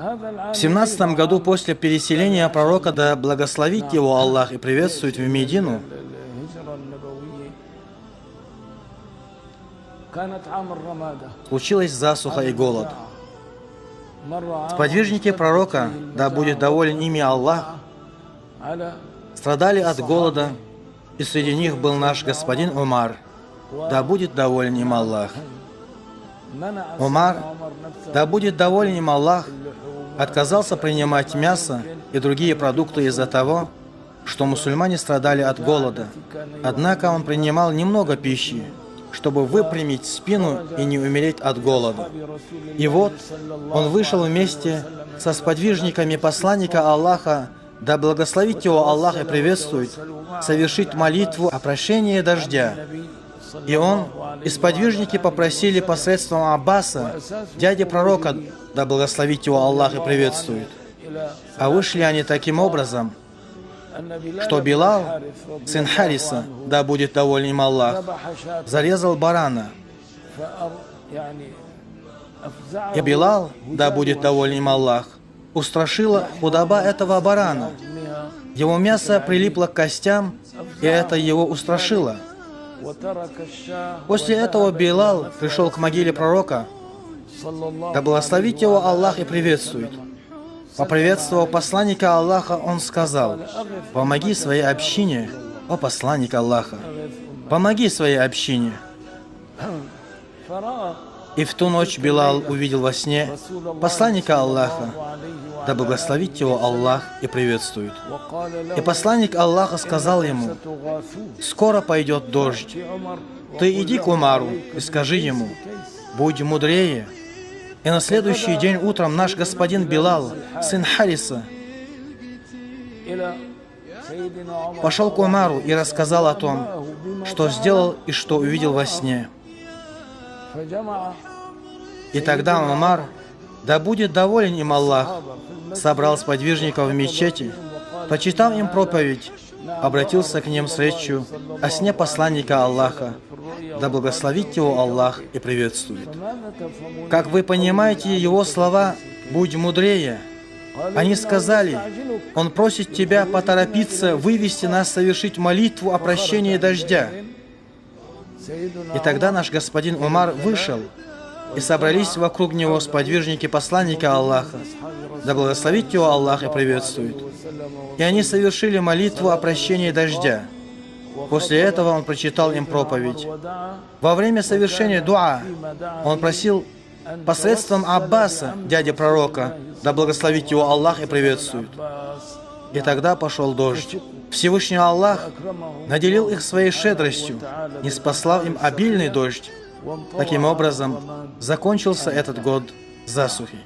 В 17 году после переселения пророка, да благословит его Аллах и приветствует, в Медину, случилась засуха и голод. Сподвижники пророка, да будет доволен ими Аллах, страдали от голода, и среди них был наш господин Умар, да будет доволен им Аллах. Умар, да будет доволен им Аллах, отказался принимать мясо и другие продукты из-за того, что мусульмане страдали от голода. Однако он принимал немного пищи, чтобы выпрямить спину и не умереть от голода. И вот он вышел вместе со сподвижниками посланника Аллаха, да благословит его Аллах и приветствует, совершить молитву о прощении дождя. И он и сподвижники попросили посредством Аббаса, дяди пророка, да благословит его Аллах и приветствует. А вышли они таким образом, что Билал, сын Хариса, да будет доволен им Аллах, зарезал барана. И Билал, да будет доволен им Аллах, устрашила худоба этого барана. Его мясо прилипло к костям, и это его устрашило. После этого Билал пришел к могиле пророка, да благословит его Аллах и приветствует. Поприветствовав посланника Аллаха, он сказал: «Помоги своей общине, о посланник Аллаха, помоги своей общине». И в ту ночь Билал увидел во сне посланника Аллаха, да благословит его Аллах и приветствует. И посланник Аллаха сказал ему: «Скоро пойдет дождь. Ты иди к Умару и скажи ему: будь мудрее». И на следующий день утром наш господин Билал, сын Хариса, пошел к Умару и рассказал о том, что сделал и что увидел во сне. И тогда Умар, да будет доволен им Аллах, собрал сподвижников в мечети, почитав им проповедь, обратился к ним с речью о сне посланника Аллаха, да благословит его Аллах и приветствует. Как вы понимаете его слова «будь мудрее», они сказали: «Он просит тебя поторопиться вывести нас совершить молитву о прощении дождя». И тогда наш господин Умар вышел, и собрались вокруг него сподвижники посланника Аллаха, да благословит его Аллах и приветствует. И они совершили молитву о прощении дождя. После этого он прочитал им проповедь. Во время совершения дуа он просил посредством Аббаса, дяди пророка, да благословит его Аллах и приветствует. И тогда пошел дождь. Всевышний Аллах наделил их своей щедростью, ниспослав им обильный дождь. Таким образом, закончился этот год засухи.